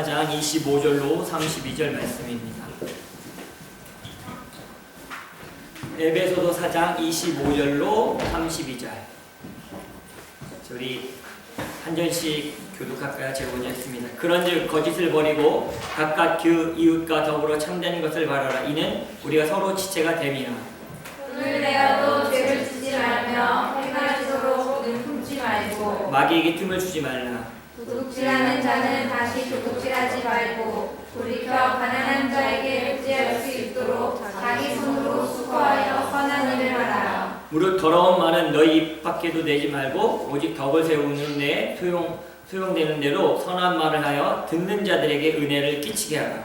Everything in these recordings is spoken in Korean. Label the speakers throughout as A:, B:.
A: 4장 25절로 32절 말씀입니다. 에베소서 4장 25절로 32절. 우리 한 절씩 교독할까요? 제가 먼저 했습니다. 그런즉 거짓을 버리고 각각 그 이웃과 더불어 참된 것을 말하라. 이는 우리가 서로 지체가 됨이라.
B: 돈을 내어도 죄를 짓지 말며 행하시도록 는 품지 말고
A: 마귀에게 틈을 주지 말라.
B: 도둑질하는 자는 다시 도둑질하지 말고 돌이켜 가난한 자에게 의지할 수 있도록 자기 손으로 수고하여 선한 일을 하라.
A: 무릇 더러운 말은 너희 입 밖에도 내지 말고 오직 덕을 세우는 데 소용되는 대로 선한 말을 하여 듣는 자들에게 은혜를 끼치게 하라.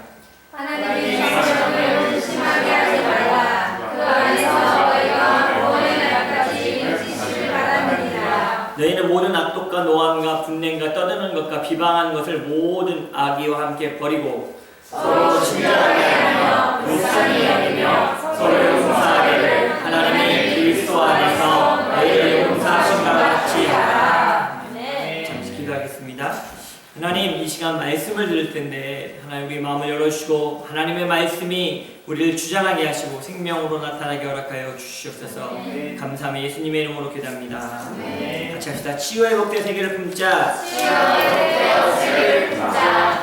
B: 하나님의 말씀을 의심하게 하지 말라. 그 안에서 너희가 구원의 날까지 지시를 받았느니라.
A: 너희는 모든 악독과 노함과 분냄과 떠드는 것과 비방하는 것을 모든 악의와 함께 버리고
B: 서로 친절하게 하며 불쌍히 여기며 서로 용서하기를 하나님의 그리스도 안에서 너희를 용서하신 것 같이 하라.
A: 잠시 기도하겠습니다. 하나님, 이 시간 말씀을 들을 텐데 하나님 우리 마음을 열어주시고 하나님의 말씀이 우리를 주장하게 하시고 생명으로 나타나게 허락하여 주시옵소서. 감사함에 예수님의 이름으로 기도합니다. 같이 합시다. 치유의 복된 세계를 품자.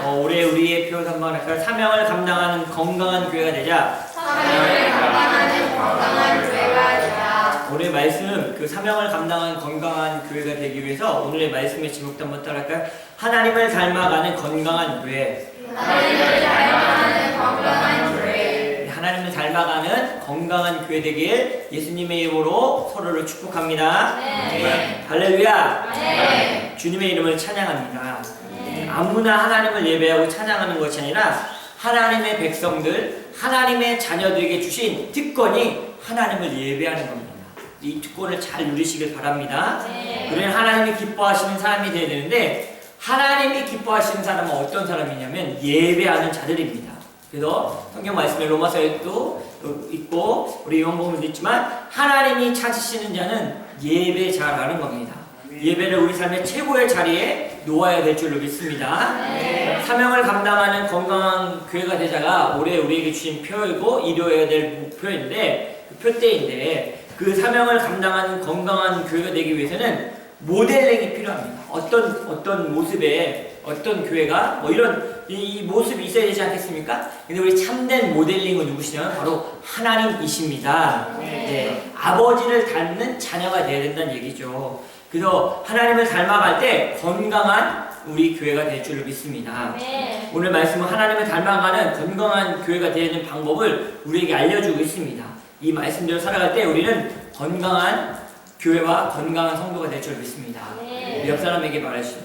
A: 올해 우리의 표현 한번 할까요? 사명을 감당하는 건강한 교회가 되자.
B: 사명을 감당하는 건강한 교회가 되자.
A: 오늘 말씀, 그 사명을 감당하는 건강한 교회가 되기 위해서 오늘의 말씀의 제목도 한번 따라할까요? 하나님을 닮아가는 건강한 교회.
B: 하나님을 닮아가는 건강한 교회.
A: 하나님을 닮아가는 건강한 교회 되길 예수님의 이름으로 서로를 축복합니다.
B: 네.
A: 할렐루야.
B: 네.
A: 주님의 이름을 찬양합니다.
B: 네.
A: 아무나 하나님을 예배하고 찬양하는 것이 아니라 하나님의 백성들, 하나님의 자녀들에게 주신 특권이 하나님을 예배하는 겁니다. 이 특권을 잘 누리시길 바랍니다.
B: 네.
A: 우리는 하나님이 기뻐하시는 사람이 되어야 되는데 하나님이 기뻐하시는 사람은 어떤 사람이냐면 예배하는 자들입니다. 그래서 성경 말씀에 로마서에도 있고 우리 요한복음에도 있지만 하나님이 찾으시는 자는 예배 잘하는 겁니다. 예배를 우리 삶의 최고의 자리에 놓아야 될 줄로 믿습니다.
B: 네.
A: 사명을 감당하는 건강한 교회가 되자가 올해 우리에게 주신 표이고 이루어야 될 목표인데 그 표대인데 그 사명을 감당하는 건강한 교회가 되기 위해서는 모델링이 필요합니다. 어떤 모습에 어떤 교회가 뭐 이런 이 모습이 있어야 되지 않겠습니까? 근데 우리 참된 모델링은 누구시냐면 바로 하나님이십니다. 네, 아버지를 닮는 자녀가 되어야 된다는 얘기죠. 그래서 하나님을 닮아갈 때 건강한 우리 교회가 될 줄로 믿습니다.
B: 네.
A: 오늘 말씀은 하나님을 닮아가는 건강한 교회가 되는 방법을 우리에게 알려주고 있습니다. 이 말씀대로 살아갈 때 우리는 건강한 교회와 건강한 성도가 될 줄 믿습니다.
B: 네.
A: 옆 사람에게 말하시죠.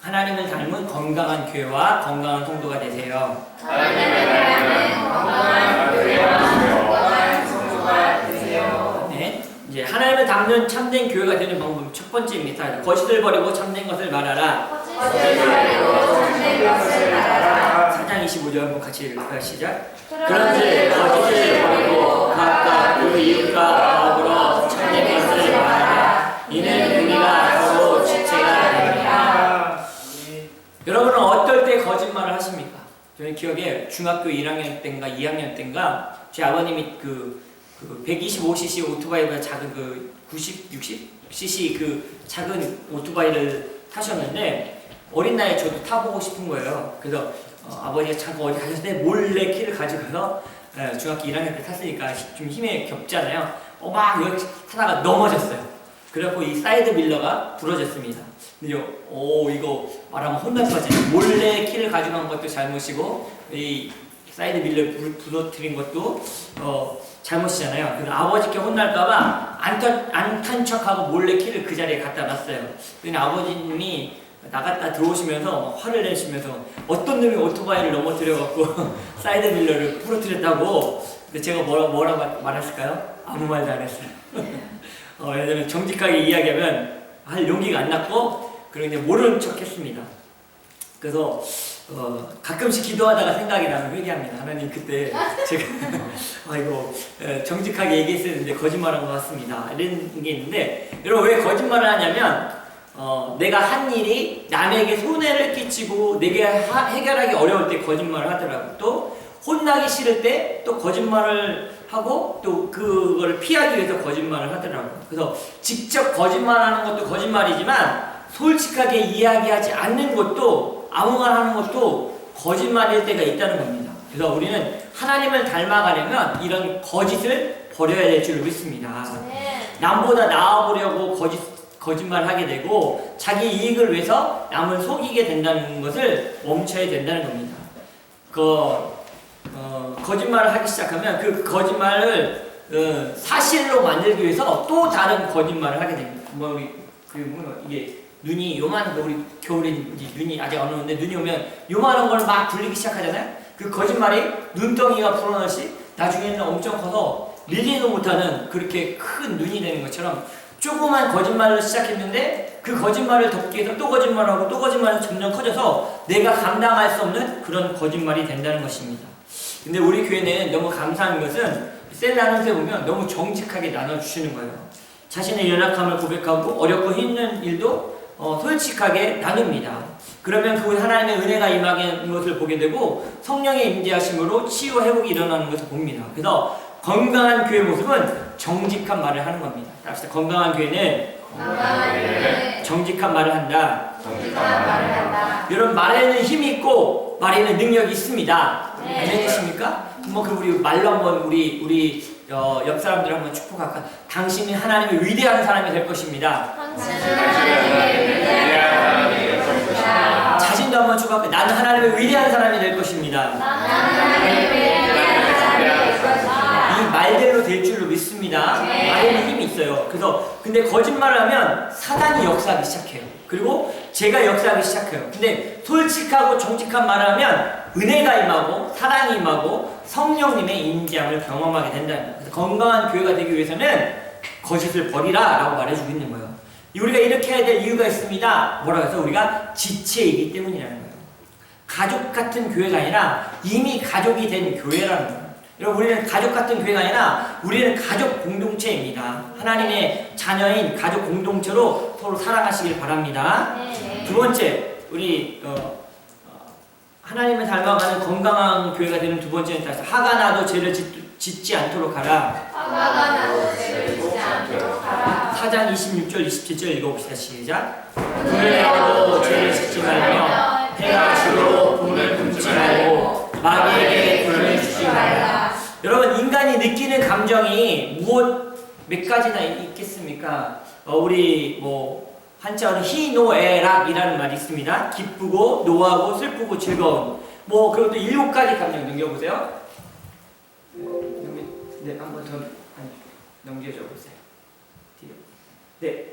A: 하나님을 닮은 건강한 교회와 건강한 성도가 되세요.
B: 하나님을 닮은 건강한 교회와 건강한 성도가 되세요.
A: 네, 이제 하나님을 닮는 참된 교회가 되는 방법 첫 번째입니다. 거짓을 버리고 참된 것을 말하라.
B: 거짓을 버리고 참된 것을 말하라.
A: 4장 25절 한번 같이 읽을까요? 시작.
B: 그런즉 거짓을 버리고 각각 그 이웃과 더불어 참된 것을 말하라. 이는 우리가 서로 지체가 됩니다.
A: 여러분은 어떨 때 거짓말을 하십니까? 저는 기억에 중학교 1학년 때인가 2학년 때인가 제 아버님이 그 125cc 오토바이보다 작은 그 60cc 그 작은 오토바이를 타셨는데 어린 나이에 저도 타보고 싶은 거예요. 그래서 아버지가 잠깐 어디 가셨을 때 몰래 키를 가지고서 중학교 1학년 때 탔으니까 좀 힘에 겹잖아요. 막 이렇게 타다가 넘어졌어요. 그래갖고 이 사이드 밀러가 부러졌습니다. 근데 이거 말하면 혼날 거잖아요. 몰래 키를 가지고 간 것도 잘못이고 이 사이드 밀러를 부러뜨린 것도 잘못이잖아요. 그래서 아버지께 혼날까봐 안 탄 척하고 몰래 키를 그 자리에 갖다 놨어요. 근데 아버님이 나갔다 들어오시면서 화를 내시면서 어떤 놈이 오토바이를 넘어뜨려갖고 사이드 밀러를 부러뜨렸다고. 근데 제가 뭐라 말했을까요? 아무 말도 안 했어요. 왜냐면 정직하게 이야기하면 할 용기가 안 났고 그리고 그냥 모르는 척 했습니다. 그래서 가끔씩 기도하다가 생각이 나면 회개합니다. 하나님 그때 제가 이거 정직하게 얘기했었는데 거짓말한 것 같습니다. 이런 게 있는데 여러분 왜 거짓말을 하냐면 내가 한 일이 남에게 손해를 끼치고 내게 해결하기 어려울 때 거짓말을 하더라고. 또 혼나기 싫을 때 또 거짓말을 하고 또 그걸 피하기 위해서 거짓말을 하더라고. 그래서 직접 거짓말하는 것도 거짓말이지만 솔직하게 이야기하지 않는 것도 아무 말 하는 것도 거짓말일 때가 있다는 겁니다. 그래서 우리는 하나님을 닮아가려면 이런 거짓을 버려야 될 줄 믿습니다. 남보다 나아보려고 거짓말을 하게 되고 자기 이익을 위해서 남을 속이게 된다는 것을 멈춰야 된다는 겁니다. 거짓말을 하기 시작하면 그 거짓말을 사실로 만들기 위해서 또 다른 거짓말을 하게 됩니다. 이게 눈이 요만한 거 우리 겨울에 눈이 아직 안 오는데 눈이 오면 요만한 걸 막 굴리기 시작하잖아요. 그 거짓말이 눈덩이가 불어나듯이 나중에는 엄청 커서 밀리도 못하는 그렇게 큰 눈이 되는 것처럼 조그만 거짓말로 시작했는데 그 거짓말을 덮기 위해서 또 거짓말하고 또 거짓말이 점점 커져서 내가 감당할 수 없는 그런 거짓말이 된다는 것입니다. 근데 우리 교회는 너무 감사한 것은 셀 나눔에 보면 너무 정직하게 나눠주시는 거예요. 자신의 연약함을 고백하고 어렵고 힘든 일도 솔직하게 나눕니다. 그러면 그 하나님의 은혜가 임하는 것을 보게 되고 성령의 임재하심으로 치유 회복이 일어나는 것을 봅니다. 그래서 건강한 교회 모습은 정직한 말을 하는 겁니다. 따라서 건강한 교회는 정직한 말을 한다. 여러분 말에는 힘이 있고 말에는 능력이 있습니다. 아멘이십니까? 그럼 우리 말로 한번 우리 옆 사람들 한번 축복할까? 당신이 하나님의 위대한 사람이 될 것입니다. 자신도 한번 축복할까? 나는 하나님의 위대한 사람이 될 것입니다. 이 말대로 될 줄로 믿습니다. 말에는 힘이 있어요. 그래서 근데 거짓말을 하면 사단이 역사하기 시작해요. 그리고 제가 역사하기 시작해요. 근데 솔직하고 정직한 말을 하면 은혜가 임하고 사랑이 임하고 성령님의 임재함을 경험하게 된다는 거예요. 그래서 건강한 교회가 되기 위해서는 거짓을 버리라 라고 말해주고 있는 거예요. 우리가 이렇게 해야 될 이유가 있습니다. 뭐라고 해서 우리가 지체이기 때문이라는 거예요. 가족 같은 교회가 아니라 이미 가족이 된 교회라는 거예요. 여러분 우리는 가족 같은 교회가 아니라 우리는 가족 공동체입니다. 하나님의 자녀인 가족 공동체로 서로 살아가시길 바랍니다. 두 번째 우리 하나님을 닮아가는 건강한 교회가 되는 두 번째는 따라서 화가 나도 죄를 짓지 않도록 하라. 4장 26절 27절 읽어봅시다. 시작. 불을 내어도 죄를 짓지 말며 해가 지고 봄을 굶지 말고 마귀에게 불을 주지 말라. 여러분 인간이 느끼는 감정이 몇 가지나 있겠습니까? 우리 한자어는 희노애락이라는 말이 있습니다. 기쁘고 노하고 슬프고 즐거운 그리고 또 7가지 감정 넘겨보세요. 네, 한 번 더 넘겨줘 보세요. 뒤로. 네,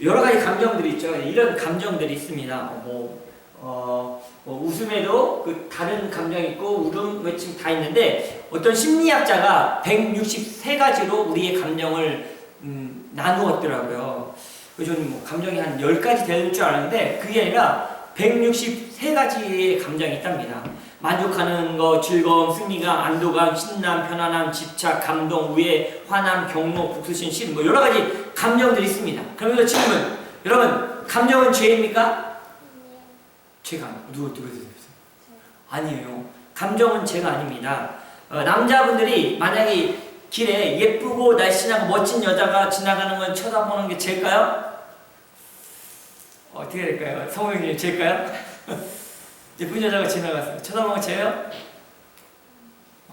A: 여러 가지 감정들이 있죠. 이런 감정들이 있습니다. 웃음에도 다른 감정이 있고 울음, 외침 다 있는데 어떤 심리학자가 163가지로 우리의 감정을 나누었더라고요. 저는 감정이 한 10가지 될 줄 알았는데 그게 아니라 163가지의 감정이 있답니다. 만족하는 거, 즐거움, 승리감, 안도감, 신남, 편안함, 집착, 감동, 우애, 화남, 경로, 복수심, 싫음 여러 가지 감정들이 있습니다. 그러면서 질문, 여러분 감정은 죄입니까? 죄가 누구 아니에요. 감정은 죄가 아닙니다. 남자분들이 만약에 길에 예쁘고 날씬하고 멋진 여자가 지나가는 걸 쳐다보는 게 죄일까요? 어떻게 될까요? 성우님 죄일까요? 예쁜 여자가 지나갔어요. 쳐다보는 건 죄예요?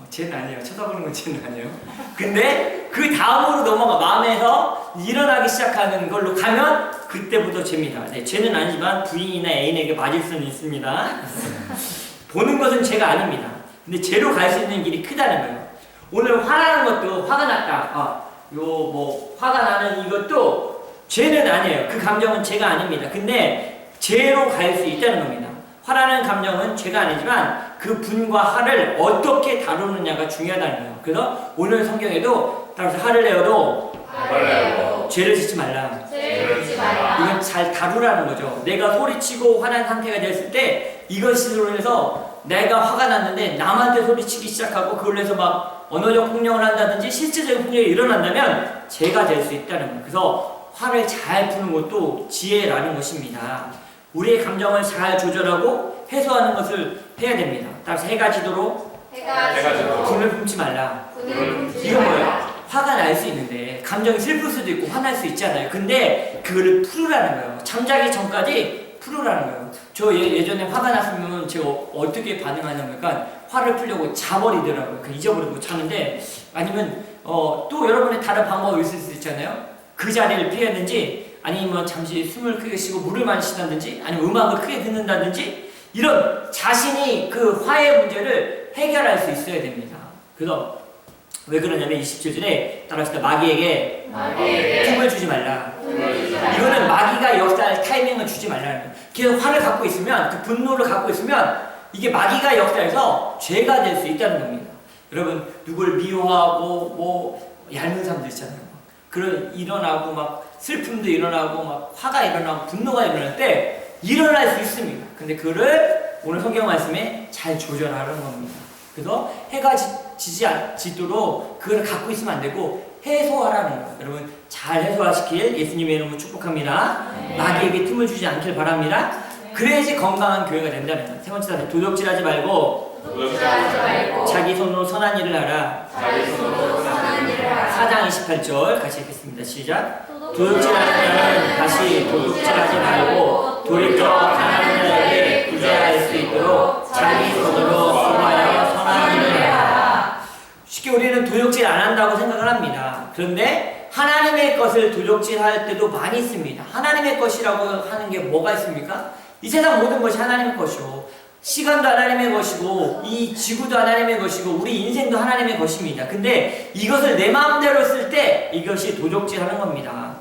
A: 죄는 아니에요. 쳐다보는 건 죄는 아니에요. 근데 그 다음으로 넘어가 마음에서 일어나기 시작하는 걸로 가면 그때부터 죄입니다. 네, 죄는 아니지만 부인이나 애인에게 맞을 수는 있습니다. 보는 것은 죄가 아닙니다. 근데 죄로 갈 수 있는 길이 크다는 거예요. 오늘 화나는 것도 화가 났다. 화가 나는 이것도 죄는 아니에요. 그 감정은 죄가 아닙니다. 근데 죄로 갈 수 있다는 겁니다. 화나는 감정은 죄가 아니지만 그 분과 화를 어떻게 다루느냐가 중요하다는 거예요. 그래서 오늘 성경에도 따라서 화를 내어도 죄를 짓지 말라. 이건 잘 다루라는 거죠. 내가 소리치고 화난 상태가 됐을 때 이것으로 해서 내가 화가 났는데 남한테 소리치기 시작하고 그걸로 해서 막 언어적 폭력을 한다든지 실질적인 폭력이 일어난다면 죄가 될 수 있다는 거예요. 그래서 화를 잘 푸는 것도 지혜라는 것입니다. 우리의 감정을 잘 조절하고 해소하는 것을 해야 됩니다. 따라서 해가 지도록 분을 품지 말라. 이건 뭐예요? 화가 날 수 있는데 감정이 슬플 수도 있고 화날 수 있잖아요. 근데 그거를 풀으라는 거예요. 잠자기 전까지 풀으라는 거예요. 저 예전에 화가 났으면 제가 어떻게 반응하냐면 화를 풀려고 자버리더라고요. 잊어버리고 자는데 아니면 또 여러분의 다른 방법이 있을 수 있잖아요. 그 자리를 피하든지 아니면 잠시 숨을 크게 쉬고 물을 마신다든지 아니면 음악을 크게 듣는다든지 이런 자신이 그 화의 문제를 해결할 수 있어야 됩니다. 그래서 왜 그러냐면 27절에 따라서 마귀에게 틈을 주지 말라. 이거는 마귀가 역사할 타이밍을 주지 말라는 거예요. 계속 화를 갖고 있으면 그 분노를 갖고 있으면 이게 마귀가 역사해서 죄가 될 수 있다는 겁니다. 여러분 누굴 미워하고 뭐 얄미운 사람들 있잖아요. 그런 일어나고 막 슬픔도 일어나고 막 화가 일어나고 분노가 일어날 때 일어날 수 있습니다. 근데 그를 오늘 성경 말씀에 잘 조절하는 겁니다. 그래서 해가 지도록 그걸 갖고 있으면 안 되고 해소하라는 거예요. 여러분 잘 해소하시길 예수님의 이름으로 축복합니다. 마귀에게 틈을 주지 않길 바랍니다. 그래야지 건강한 교회가 된다는 거예요. 세 번째 단계 도둑질하지 말고 자기 손으로 선한 일을 하라. 4장 28절 같이 읽겠습니다. 시작. 도둑질하는 자는 다시 도둑질하지 말고 돌이켜 가난한 자에게 구제할 수 있도록 자기 손으로 수고하여 선한 일을 하라. 쉽게 우리는 도둑질 안 한다고 생각을 합니다. 그런데 하나님의 것을 도둑질할 때도 많이 있습니다. 하나님의 것이라고 하는 게 뭐가 있습니까? 이 세상 모든 것이 하나님의 것이고 시간도 하나님의 것이고 이 지구도 하나님의 것이고 우리 인생도 하나님의 것입니다. 근데 이것을 내 마음대로 쓸 때 이것이 도둑질하는 겁니다.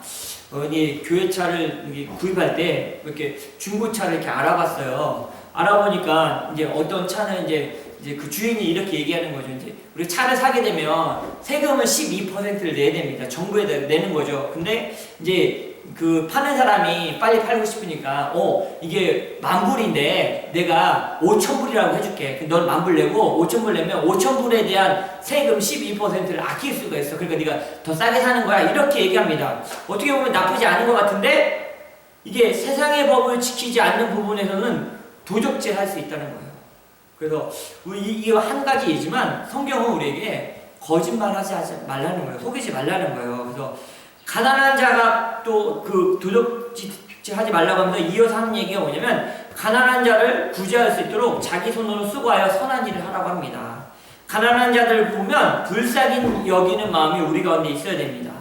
A: 어디 교회차를 구입할 때 이렇게 중고차를 이렇게 알아봤어요. 알아보니까 이제 어떤 차는 이제 그 주인이 이렇게 얘기하는 거죠. 이제 우리 차를 사게 되면 세금을 12%를 내야 됩니다. 정부에다 내는 거죠. 근데 이제 그 파는 사람이 빨리 팔고 싶으니까 이게 10,000불인데 내가 5,000불이라고 해줄게. 넌 10,000불 내고 5,000불 내면 5,000불에 대한 세금 12%를 아낄 수가 있어. 그러니까 네가 더 싸게 사는 거야. 이렇게 얘기합니다. 어떻게 보면 나쁘지 않은 것 같은데 이게 세상의 법을 지키지 않는 부분에서는 도적질 할 수 있다는 거예요. 그래서 이게 한 가지이지만 성경은 우리에게 거짓말하지 말라는 거예요. 속이지 말라는 거예요. 그래서 가난한 자가 또 그 도둑질하지 말라고 하면서 이어서 하는 얘기가 뭐냐면 가난한 자를 구제할 수 있도록 자기 손으로 수고하여 선한 일을 하라고 합니다. 가난한 자들 보면 불쌍히 여기는 마음이 우리 가운데 있어야 됩니다.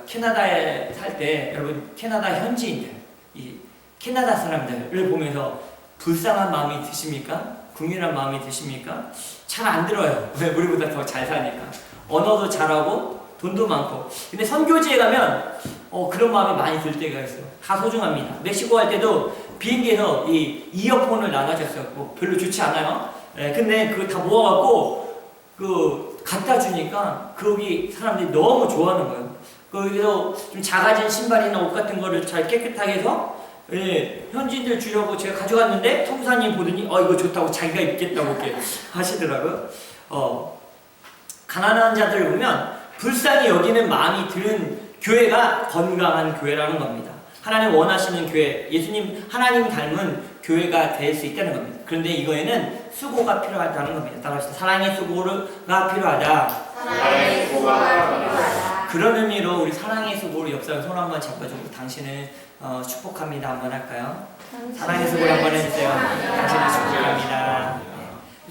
A: 캐나다에 살 때 여러분 캐나다 현지인들, 이 캐나다 사람들을 보면서 불쌍한 마음이 드십니까? 궁일한 마음이 드십니까? 잘 안 들어요. 왜? 우리보다 더 잘 사니까. 언어도 잘하고 돈도 많고. 근데 선교지에 가면 그런 마음이 많이 들 때가 있어요. 다 소중합니다. 멕시코 갈 때도 비행기에서 이 이어폰을 나눠줬었고 별로 좋지 않아요. 근데 그거 다 모아갖고 갖다 주니까 거기 사람들이 너무 좋아하는 거예요. 거기서 좀 작아진 신발이나 옷 같은 거를 잘 깨끗하게 해서 현지인들 주려고 제가 가져갔는데 통사님 보더니 이거 좋다고 자기가 입겠다고 이렇게 하시더라고요. 가난한 자들을 보면 불쌍히 여기는 마음이 드는 교회가 건강한 교회라는 겁니다. 하나님 원하시는 교회, 예수님 하나님 닮은 교회가 될 수 있다는 겁니다. 그런데 이거에는 수고가 필요하다는 겁니다. 따라서 사랑의 수고가 필요하다.
B: 사랑의 수고가 필요하다.
A: 그런 의미로 우리 사랑의 수고로 옆 사람 손 한번 잡아주고 당신을 축복합니다. 한번 할까요? 사랑의 수고를 한번 해주세요. 당신을 축복합니다.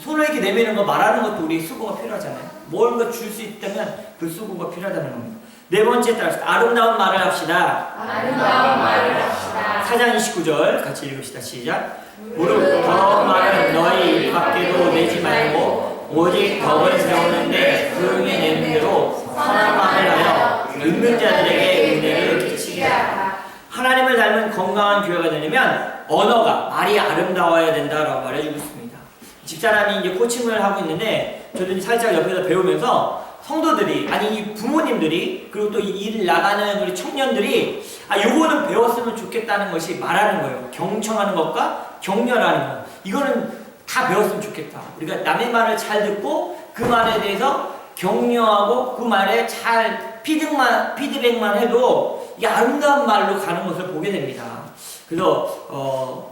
A: 손을 이렇게 내미는 거 말하는 것도 우리 수고가 필요하잖아요. 뭔가 줄 수 있다면 그 수고가 필요하다는 겁니다. 네 번째 따라서 아름다운 말을 합시다.
B: 아름다운 말을 합시다.
A: 4장 29절 같이 읽읍시다. 시작. 무릇 더러운 말은 너희 입 밖에도 내지 말고 오직 덕을 세우는데 조용히 내는 대로 선한 말을 하여 듣는 자들에게 은혜를 끼치게 하라. 하나님을 닮은 건강한 교회가 되려면 언어가 말이 아름다워야 된다라고 말해주고 있습니다. 집사람이 이제 코칭을 하고 있는데 저도 살짝 옆에서 배우면서 성도들이 이 부모님들이 그리고 또 일 나가는 우리 청년들이 요거는 배웠으면 좋겠다는 것이 말하는 거예요. 경청하는 것과 격려하는 것. 이거는 다 배웠으면 좋겠다. 우리가 남의 말을 잘 듣고 그 말에 대해서 격려하고 그 말에 잘 피드백만 해도 이게 아름다운 말로 가는 것을 보게 됩니다. 그래서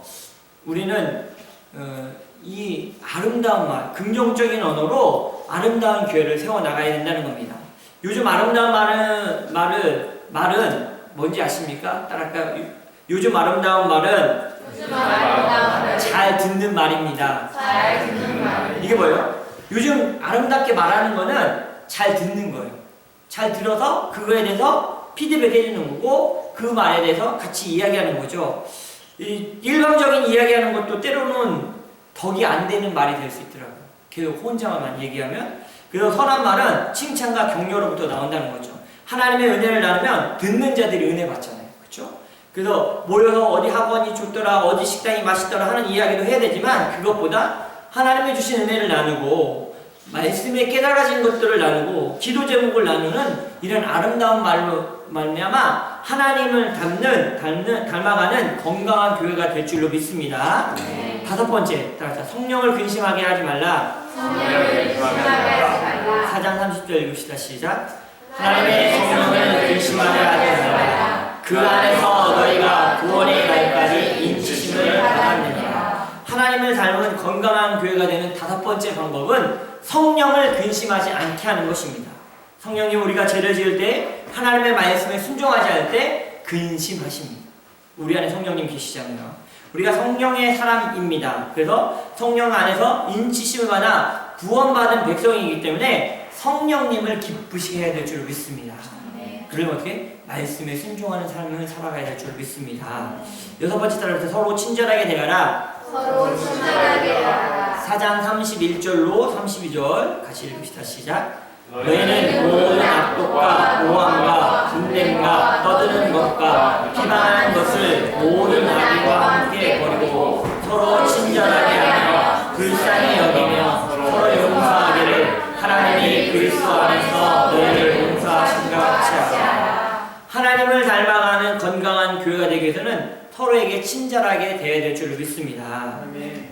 A: 우리는 이 아름다운 말, 긍정적인 언어로 아름다운 교회를 세워나가야 된다는 겁니다. 요즘 아름다운 말은 뭔지 아십니까? 따라할까요? 요즘 아름다운 말은 잘 듣는 말입니다. 이게 뭐예요? 요즘 아름답게 말하는 거는 잘 듣는 거예요. 잘 들어서 그거에 대해서 피드백 해주는 거고 그 말에 대해서 같이 이야기하는 거죠. 일방적인 이야기하는 것도 때로는 덕이 안 되는 말이 될 수 있더라고요. 계속 혼자만 얘기하면. 그래서 선한 말은 칭찬과 격려로부터 나온다는 거죠. 하나님의 은혜를 나누면 듣는 자들이 은혜 받잖아요. 그렇죠? 그래서 모여서 어디 학원이 좋더라, 어디 식당이 맛있더라 하는 이야기도 해야 되지만 그것보다 하나님의 주신 은혜를 나누고 말씀에 깨달아진 것들을 나누고 기도 제목을 나누는 이런 아름다운 말로 말미암아 하나님을 닮아가는 건강한 교회가 될 줄로 믿습니다.
B: 네.
A: 5번째, 따라서 성령을 근심하게 하지 말라. 4장 30절 읽읍시다. 시작. 하나님의 성령을 근심하게 하지 말라. 그 안에서 너희가 구원의 날까지 인치심을 받았느니라. 하나님을 닮은 건강한 교회가 되는 5번째 방법은 성령을 근심하지 않게 하는 것입니다. 성령님, 우리가 죄를 지을 때 하나님의 말씀에 순종하지 않을 때 근심하십니다. 우리 안에 성령님 계시잖아요. 우리가 성령의 사람입니다. 그래서 성령 안에서 인치심을 받아 구원받은 백성이기 때문에 성령님을 기쁘시게 해야 될 줄 믿습니다. 그러면 어떻게? 말씀에 순종하는 삶을 살아가야 될 줄 믿습니다. 6번째 따라서 서로 친절하게 대하라. 4장 31절로 32절 같이 읽읍시다. 시작. 너희는 모든 악독과 모함과 분냄과 떠드는 것과 비방하는 것을 모든 악의와 함께 버리고 서로 친절하게 하며 불쌍히 여기며 서로 용서하기를 하나님이 그리스도 안에서 너희를 용서하신 것 같이 하라. 하나님을 닮아가는 건강한 교회가 되기 위해서는 서로에게 친절하게 대해야 될 줄 믿습니다.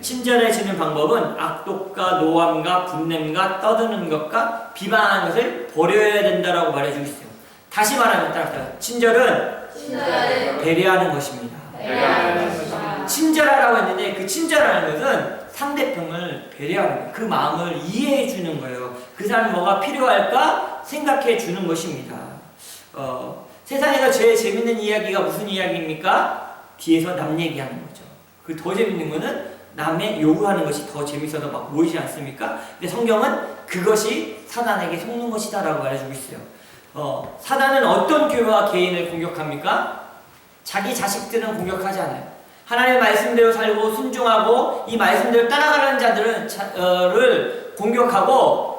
A: 친절해지는 방법은 악독과 노함과 분냄과 떠드는 것과 비방하는 것을 버려야 된다라고 말해주고 있어요. 다시 말하면 따라서 친절은 배려하는 것입니다. 친절하라고 했는데 그 친절하는 것은 상대편을 배려하는 거예요. 그 마음을 이해해 주는 거예요. 그 사람이 뭐가 필요할까 생각해 주는 것입니다. 세상에서 제일 재밌는 이야기가 무슨 이야기입니까? 뒤에서 남 얘기하는 거죠. 그 더 재밌는 거는 남의 요구하는 것이 더 재밌어서 막 모이지 않습니까? 근데 성경은 그것이 사단에게 속는 것이다 라고 말해주고 있어요. 사단은 어떤 교회와 개인을 공격합니까? 자기 자식들은 공격하지 않아요. 하나님의 말씀대로 살고 순종하고 이 말씀대로 따라가는 자들을 공격하고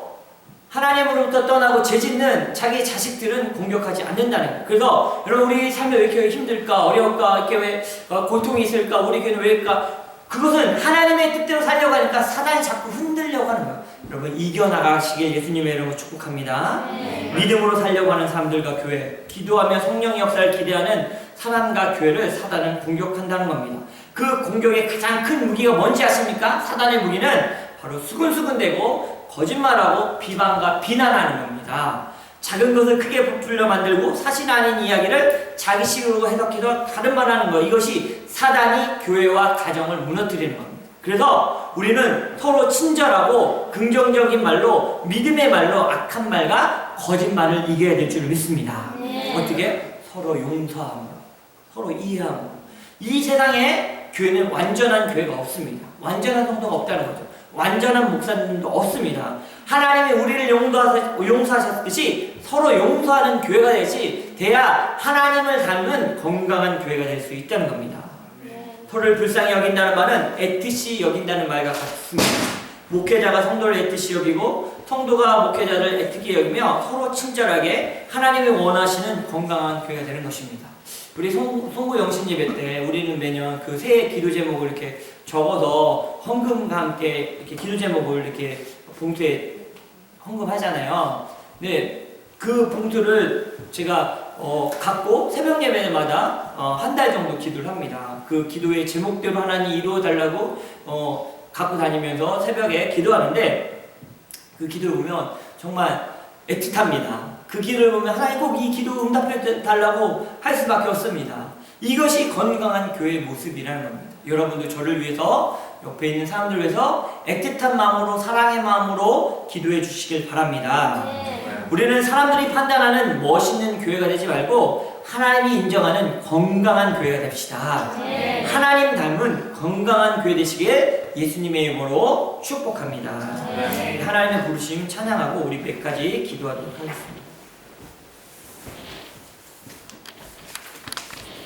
A: 하나님으로부터 떠나고 죄짓는 자기 자식들은 공격하지 않는다는 거예요. 그래서 여러분, 우리 삶이 왜 이렇게 힘들까, 어려울까, 이렇게 왜 고통이 있을까, 우리 교회는 왜일까? 그것은 하나님의 뜻대로 살려고 하니까 사단이 자꾸 흔들려고 하는 거예요. 여러분, 이겨나가시길 예수님의 이름으로 축복합니다. 믿음으로 살려고 하는 사람들과 교회, 기도하며 성령의 역사를 기대하는 사람과 교회를 사단은 공격한다는 겁니다. 그 공격의 가장 큰 무기가 뭔지 아십니까? 사단의 무기는 바로 수근수근대고 거짓말하고 비방과 비난하는 겁니다. 작은 것을 크게 부풀려 만들고 사실 아닌 이야기를 자기식으로 해석해서 다른 말하는 것, 이것이 사단이 교회와 가정을 무너뜨리는 겁니다. 그래서 우리는 서로 친절하고 긍정적인 말로, 믿음의 말로 악한 말과 거짓말을 이겨야 될 줄 믿습니다. 어떻게? 서로 용서하며 서로 이해하며. 이 세상에 교회는 완전한 교회가 없습니다. 완전한 성도가 없다는 거죠. 완전한 목사님도 없습니다. 하나님이 우리를 용서하셨듯이 서로 용서하는 교회가 돼야 하나님을 닮은 건강한 교회가 될 수 있다는 겁니다. 서로를 불쌍히 여긴다는 말은 애틋이 여긴다는 말과 같습니다. 목회자가 성도를 애틋이 여기고 성도가 목회자를 애틋히 여기며 서로 친절하게 하나님이 원하시는 건강한 교회가 되는 것입니다. 우리 송구 영신 예배 때 우리는 매년 그 새해 기도 제목을 이렇게 적어서 헌금과 함께 이렇게 기도 제목을 이렇게 봉투에 헌금하잖아요. 근데 그 봉투를 제가 갖고 새벽 예배마다 한 달 정도 기도를 합니다. 그 기도의 제목대로 하나님 이루어 달라고 갖고 다니면서 새벽에 기도하는데 그 기도를 보면 정말 애틋합니다. 그 기도를 보면 하나님 꼭 이 기도 응답해 달라고 할 수밖에 없습니다. 이것이 건강한 교회의 모습이라는 겁니다. 여러분도 저를 위해서, 옆에 있는 사람들 위해서 애틋한 마음으로, 사랑의 마음으로 기도해 주시길 바랍니다. 우리는 사람들이 판단하는 멋있는 교회가 되지 말고 하나님이 인정하는 건강한 교회가 됩시다. 하나님 닮은 건강한 교회 되시길 예수님의 이름으로 축복합니다. 하나님의 부르심 찬양하고 우리 몇 가지 기도하도록 하겠습니다.